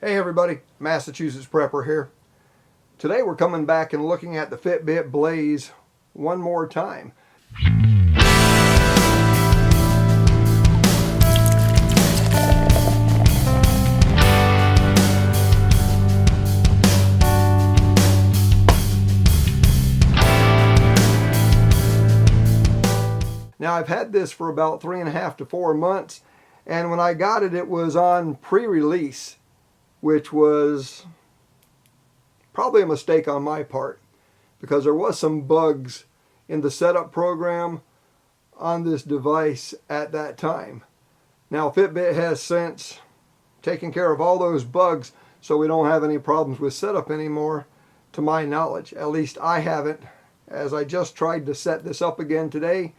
Hey everybody, Massachusetts Prepper here. Today we're coming back and looking at the Fitbit Blaze one more time. Now I've had this for about 3.5 to 4 months, and when I got it, it was on pre-release, which was probably a mistake on my part because there was some bugs in the setup program on this device at that time. Now Fitbit has since taken care of all those bugs, so we don't have any problems with setup anymore, to my knowledge. At least I haven't, as I just tried to set this up again today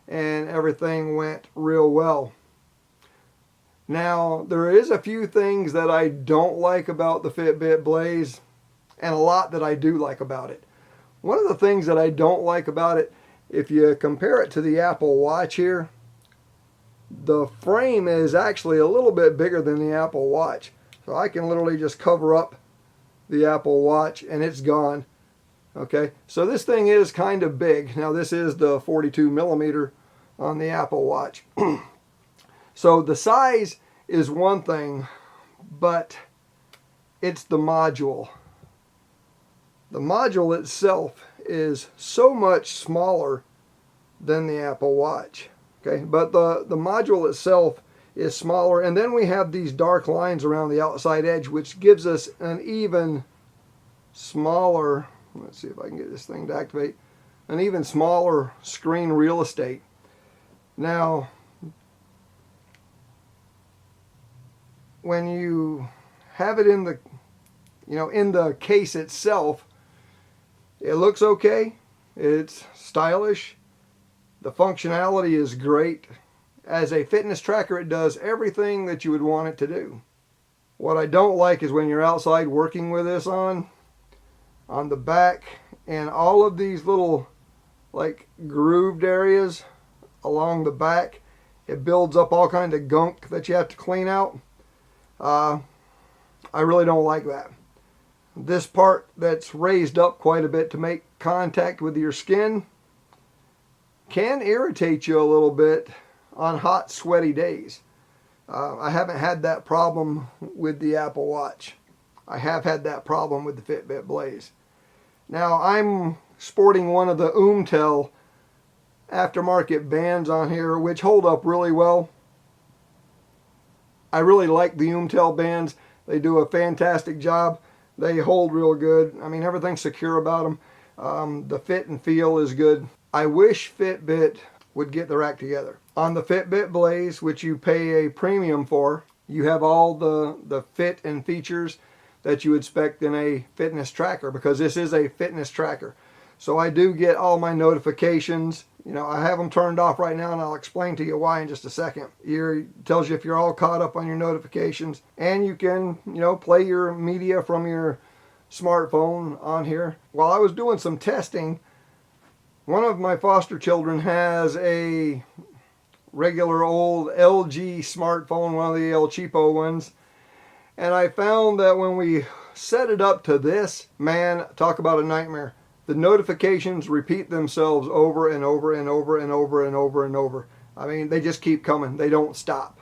and everything went real well. Now, there is a few things that I don't like about the Fitbit Blaze, and a lot that I do like about it. One of the things that I don't like about it, if you compare it to the Apple Watch here, the frame is actually a little bit bigger than the Apple Watch. So I can literally just cover up the Apple Watch and it's gone. Okay, so this thing is kind of big. Now this is the 42 millimeter on the Apple Watch. So the size is one thing, but it's the module. The module itself is so much smaller than the Apple Watch. Okay, but the module itself is smaller, and then we have these dark lines around the outside edge, which gives us an even smaller, let's see if I can get this thing to activate, an even smaller screen real estate. Now, when you have it in the, in the case itself, it looks okay. It's stylish. The functionality is great. As a fitness tracker, it does everything that you would want it to do. What I don't like is when you're outside working with this on the back, and all of these little like grooved areas along the back, it builds up all kind of gunk that you have to clean out. I really don't like that. This part that's raised up quite a bit to make contact with your skin can irritate you a little bit on hot, sweaty days. I haven't had that problem with the Apple Watch. I have had that problem with the Fitbit Blaze. Now I'm sporting one of the Umtel aftermarket bands on here, which hold up really well. I really like the Umtel bands. They do a fantastic job. They hold real good. I mean, everything's secure about them. The fit and feel is good. I wish Fitbit would get their act together. On the Fitbit Blaze, which you pay a premium for, you have all the fit and features that you expect in a fitness tracker, because this is a fitness tracker. So I do get all my notifications. I have them turned off right now, and I'll explain to you why in just a second. It tells you if you're all caught up on your notifications, and you can, play your media from your smartphone on here. While I was doing some testing, one of my foster children has a regular old LG smartphone, one of the El Cheapo ones, and I found that when we set it up to this, man, talk about a nightmare. The notifications repeat themselves over and over and over and over and over and over. I mean, they just keep coming. They don't stop.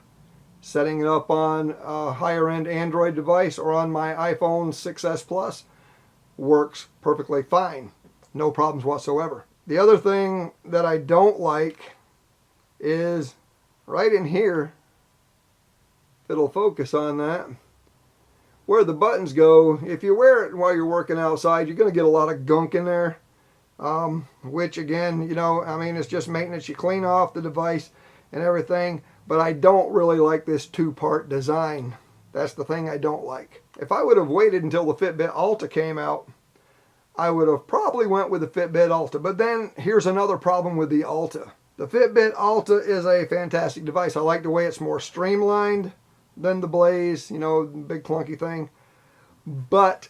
Setting it up on a higher end Android device or on my iPhone 6S Plus works perfectly fine. No problems whatsoever. The other thing that I don't like is right in here, if it'll focus on that, where the buttons go. If you wear it while you're working outside, you're going to get a lot of gunk in there, which again, it's just maintenance. You clean off the device and everything, but I don't really like this two-part design. That's the thing I don't like. If I would have waited until the Fitbit Alta came out, I would have probably went with the Fitbit Alta. But then here's another problem with the Alta. The Fitbit Alta is a fantastic device. I like the way it's more streamlined than the Blaze, big clunky thing. But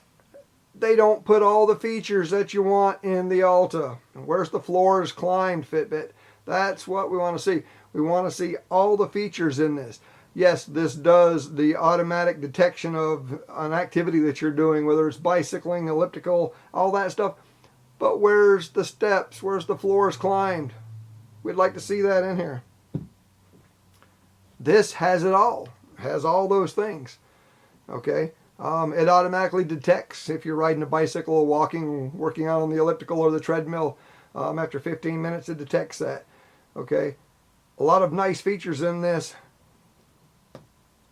they don't put all the features that you want in the Alta. Where's the floors climbed Fitbit? That's what we want to see. We want to see all the features in this. Yes, this does the automatic detection of an activity that you're doing, whether it's bicycling, elliptical, all that stuff. But where's the steps? Where's the floors climbed? We'd like to see that in here. This has it all. Has all those things. Okay. It automatically detects if you're riding a bicycle or walking, working out on the elliptical or the treadmill. After 15 minutes, it detects that. Okay. A lot of nice features in this.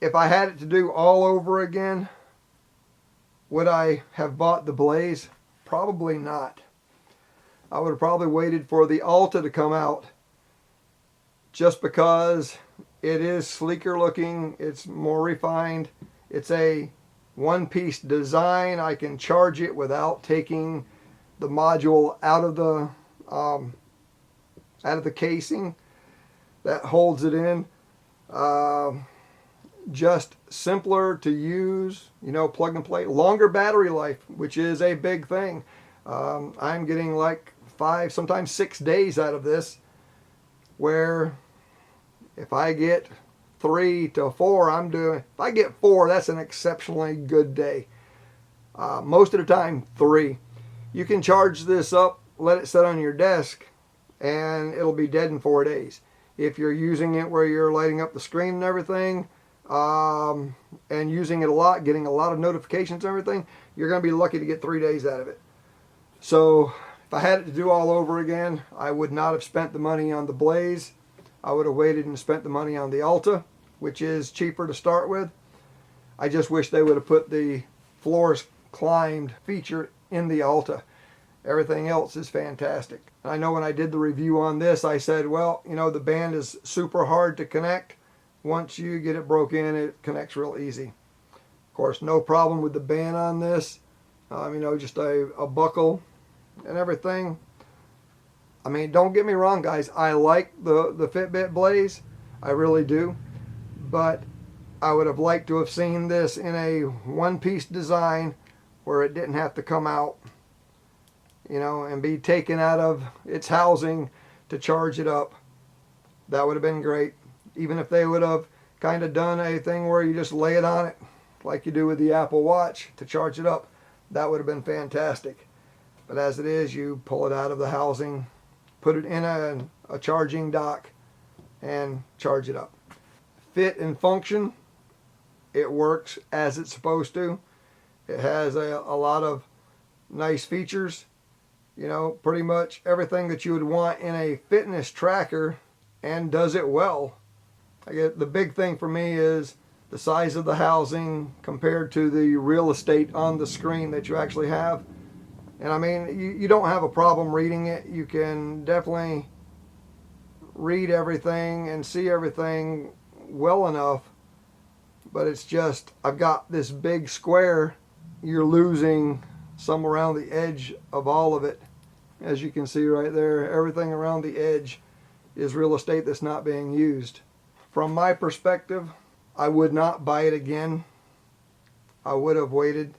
If I had it to do all over again, would I have bought the Blaze? Probably not. I would have probably waited for the Alta to come out, just because it is sleeker looking, it's more refined, it's a one-piece design. I can charge it without taking the module out of the casing that holds it in. Just simpler to use, you know, plug and play. Longer battery life, which is a big thing. I'm getting like 5, sometimes 6 days out of this, where if I get 3 to 4, if I get 4, that's an exceptionally good day. Most of the time, 3. You can charge this up, let it sit on your desk, and it'll be dead in 4 days. If you're using it where you're lighting up the screen and everything, and using it a lot, getting a lot of notifications and everything, you're going to be lucky to get 3 days out of it. So if I had it to do all over again, I would not have spent the money on the Blaze. I would have waited and spent the money on the Alta, which is cheaper to start with. I just wish they would have put the floors climbed feature in the Alta. Everything else is fantastic. I know when I did the review on this, I said, well, you know, the band is super hard to connect. Once you get it broke in, it connects real easy. Of course, no problem with the band on this. You know, just a buckle and everything. I mean, don't get me wrong, guys. I like the Fitbit Blaze. I really do. But I would have liked to have seen this in a one-piece design where it didn't have to come out, you know, and be taken out of its housing to charge it up. That would have been great. Even if they would have kind of done a thing where you just lay it on it like you do with the Apple Watch to charge it up, that would have been fantastic. But as it is, you pull it out of the housing, put it in a charging dock, and charge it up. Fit and function, it works as it's supposed to. It has a lot of nice features. You know, pretty much everything that you would want in a fitness tracker, and does it well. I get the big thing for me is the size of the housing compared to the real estate on the screen that you actually have. And I mean, you don't have a problem reading it. You can definitely read everything and see everything well enough. But it's just, I've got this big square. You're losing some around the edge of all of it. As you can see right there, everything around the edge is real estate that's not being used. From my perspective, I would not buy it again. I would have waited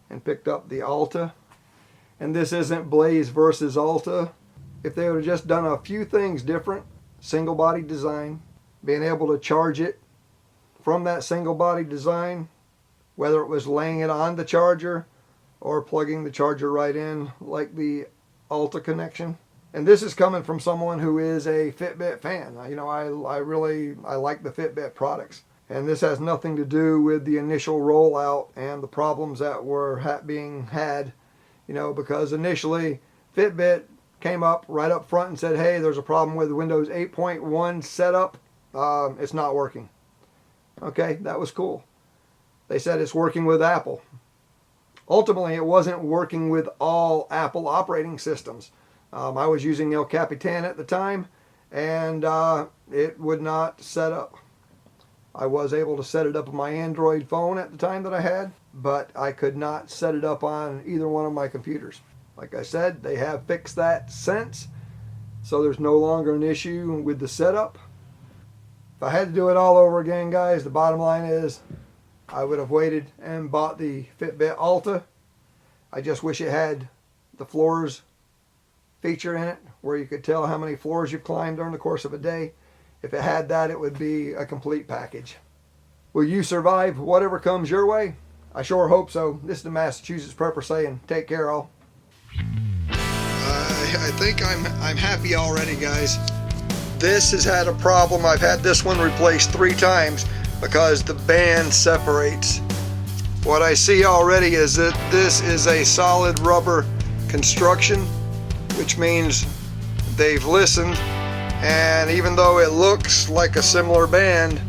and picked up the Alta. And this isn't Blaze versus Alta. If they would have just done a few things different, single body design, being able to charge it from that single body design, whether it was laying it on the charger or plugging the charger right in like the Alta connection. And this is coming from someone who is a Fitbit fan. You know, I like the Fitbit products. And this has nothing to do with the initial rollout and the problems that were being had, you know, because initially Fitbit came up right up front and said, hey, there's a problem with Windows 8.1 setup. It's not working. Okay, that was cool. They said it's working with Apple. Ultimately, it wasn't working with all Apple operating systems. I was using El Capitan at the time, and it would not set up. I was able to set it up on my Android phone at the time that I had, but I could not set it up on either one of my computers. Like I said, they have fixed that since, so there's no longer an issue with the setup. If I had to do it all over again, guys, the bottom line is I would have waited and bought the Fitbit Alta. I just wish it had the floors feature in it where you could tell how many floors you've climbed during the course of a day. If it had that, it would be a complete package. Will you survive whatever comes your way? I sure hope so. This is the Massachusetts Prepper saying, take care all. I think I'm happy already, guys. This has had a problem. I've had this one replaced 3 times because the band separates. What I see already is that this is a solid rubber construction, which means they've listened, and even though it looks like a similar band,